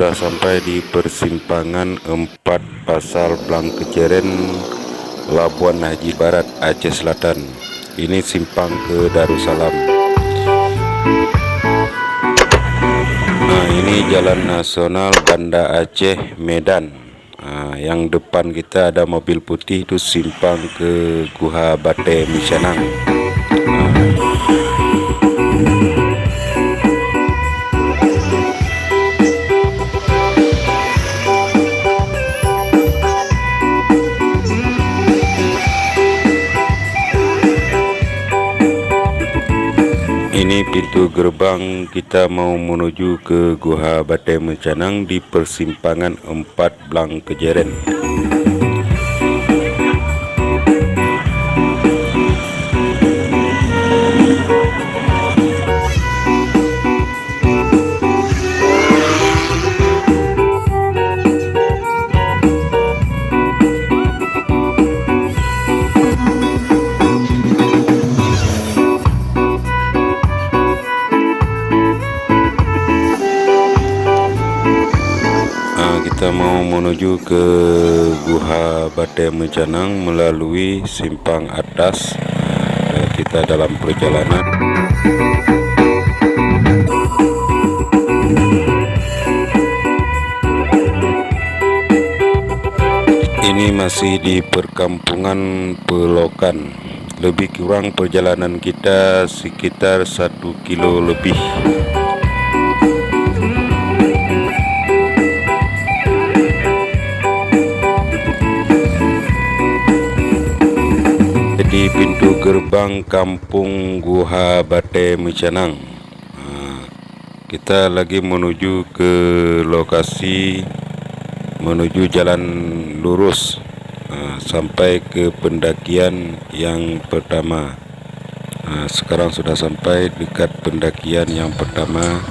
sudah sampai di persimpangan 4 Pasar Blangkejeren, Labuan Haji Barat, Aceh Selatan. Ini simpang ke Darussalam. Nah, ini jalan nasional Banda Aceh Medan. Nah, yang depan kita ada mobil putih, itu simpang ke Guha Bate Misyanang. Ini pintu gerbang kita mau menuju ke Guha Bate Misyanang di persimpangan 4 Blangkejeren. Kita mau menuju ke Guha Bate Misyanang melalui simpang atas. Kita dalam perjalanan. Ini masih di perkampungan Pelokan. Lebih kurang perjalanan kita sekitar 1 kilo lebih. Di pintu gerbang kampung Guha Bate Misyanang. Kita lagi menuju ke lokasi, menuju jalan lurus sampai ke pendakian yang pertama. Sekarang sudah sampai dekat pendakian yang pertama.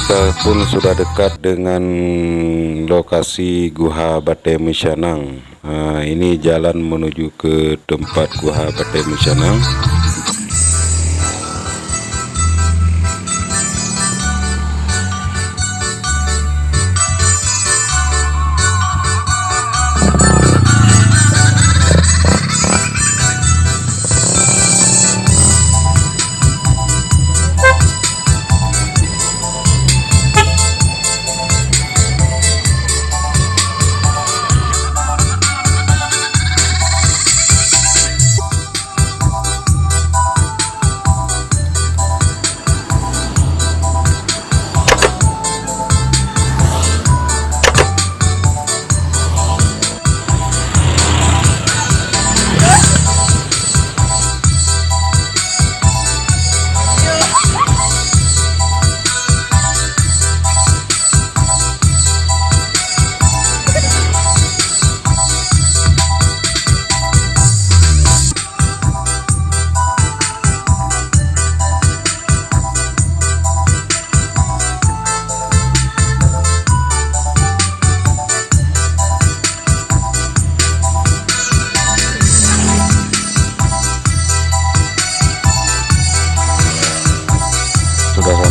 Kita pun sudah dekat dengan lokasi Guha Bate Misyanang. Ini jalan menuju ke tempat Guha Bate Misyanang.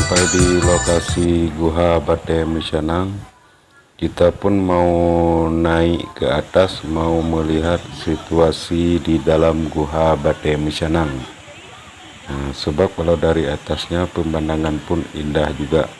Sampai di lokasi Guha Bate Misyanang, kita pun mau naik ke atas, mau melihat situasi di dalam Guha Bate Misyanang. Sebab kalau dari atasnya pemandangan pun indah juga.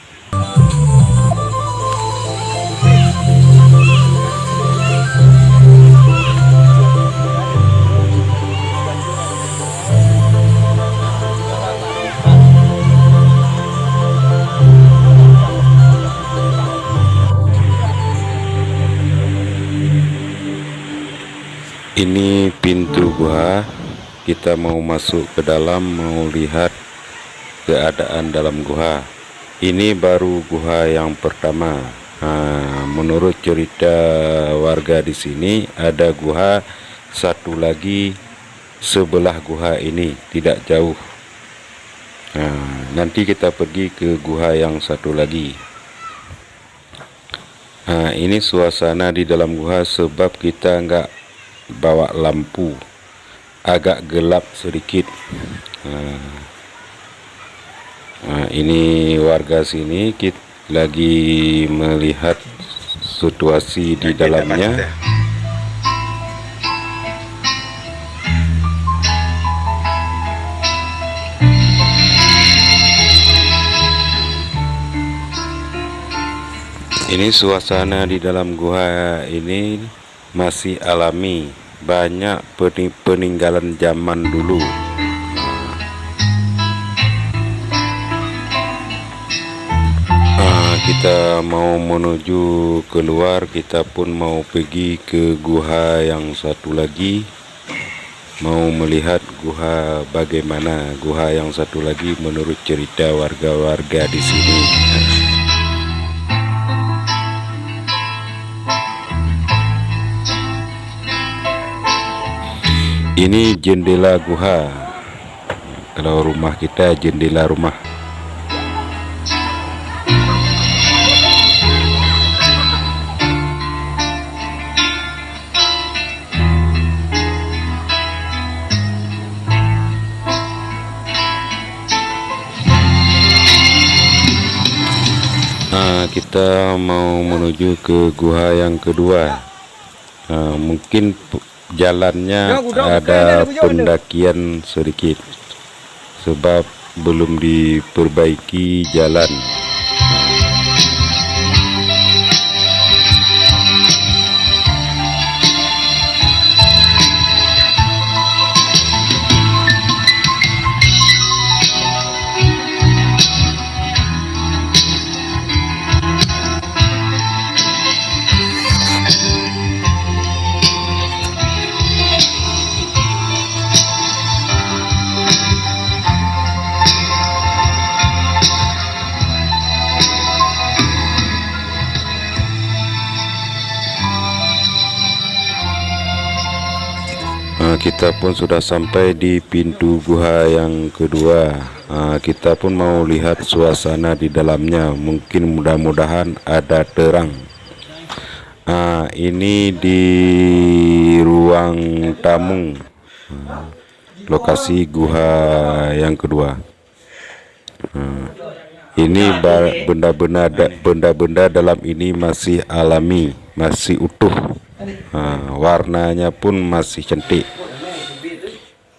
Ini pintu gua, kita mau masuk ke dalam, mau lihat keadaan dalam gua. Ini baru gua yang pertama. Menurut cerita warga di sini, ada gua satu lagi sebelah gua ini, tidak jauh. Nanti kita pergi ke gua yang satu lagi. Ini suasana di dalam gua sebab kita nggak bawa lampu, agak gelap sedikit. Ini warga sini kita lagi melihat situasi di dalamnya. Ini suasana di dalam gua ini masih alami, banyak peninggalan zaman dulu. Kita mau menuju keluar, kita pun mau pergi ke gua yang satu lagi, mau melihat gua bagaimana gua yang satu lagi menurut cerita warga-warga di sini. Ini jendela gua. Kalau rumah kita jendela rumah. Kita mau menuju ke gua yang kedua. Mungkin jalannya ada pendakian sedikit sebab belum diperbaiki jalan. Kita pun sudah sampai di pintu gua yang kedua. Kita pun mau lihat suasana di dalamnya. Mungkin mudah-mudahan ada terang. Ini di ruang tamu, lokasi gua yang kedua. Ini benda-benda dalam ini masih alami, masih utuh. Warnanya pun masih cantik.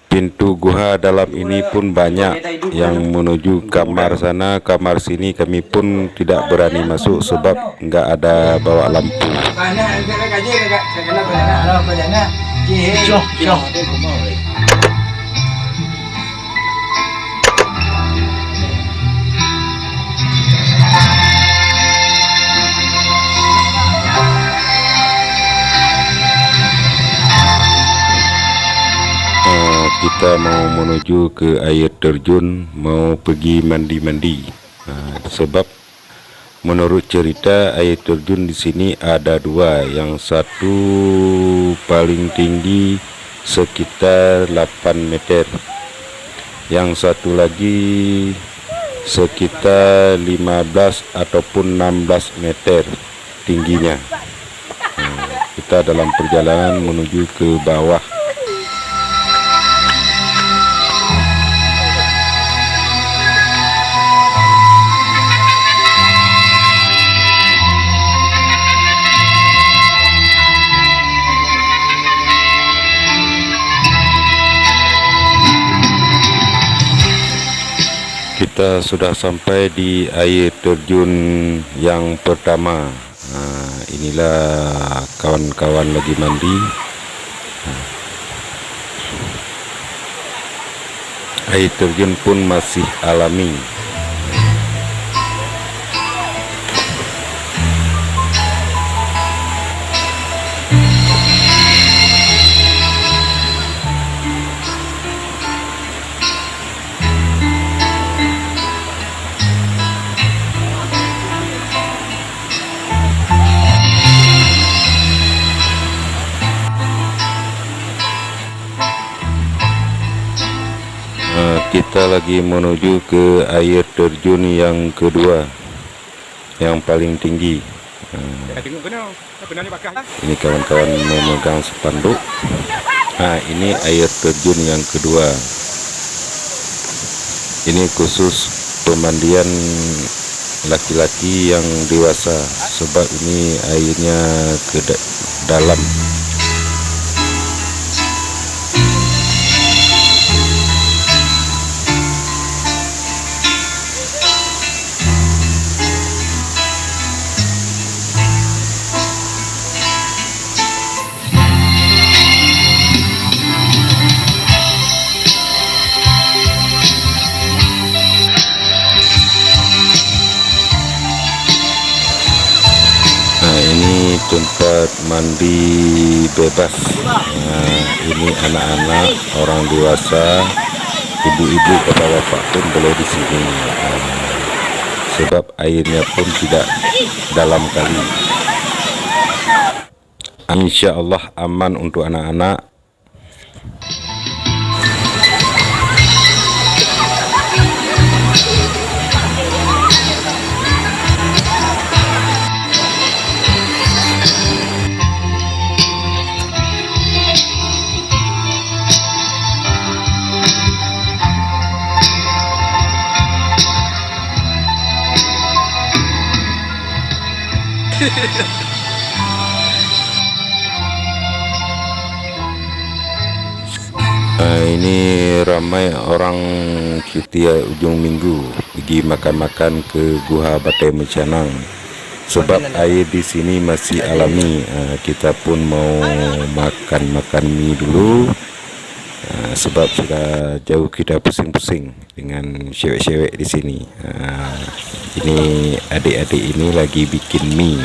Pintu gua dalam ini pun banyak yang menuju kamar sana, kamar sini. Kami pun tidak berani masuk sebab nggak ada bawa lampu. Kita mau menuju ke air terjun, mau pergi mandi-mandi. Sebab menurut cerita air terjun di sini ada dua, yang satu paling tinggi sekitar 8 meter, yang satu lagi sekitar 15 ataupun 16 meter tingginya. Kita dalam perjalanan menuju ke bawah. Kita sudah sampai di air terjun yang pertama. Inilah kawan-kawan lagi mandi. Air terjun pun masih alami. kita lagi menuju ke air terjun yang kedua, yang paling tinggi. Ini kawan-kawan memegang spanduk. Nah, ini air terjun yang kedua. Ini khusus pemandian laki-laki yang dewasa, sebab ini airnya ke dalam. Ini tempat mandi bebas. Nah, ini anak-anak, orang dewasa, ibu-ibu, bapak-bapak pun boleh di sini. Sebab airnya pun tidak dalam kali. Insya Allah aman untuk anak-anak. Ini ramai orang setiap ujung minggu pergi makan-makan ke Guha Batai Mencanang, sebab air di sini masih alami. Kita pun mau makan mie dulu, sebab sudah jauh kita pusing-pusing dengan cewek-cewek di sini. Ini adik-adik ini lagi bikin mie.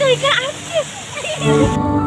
Ikan asin.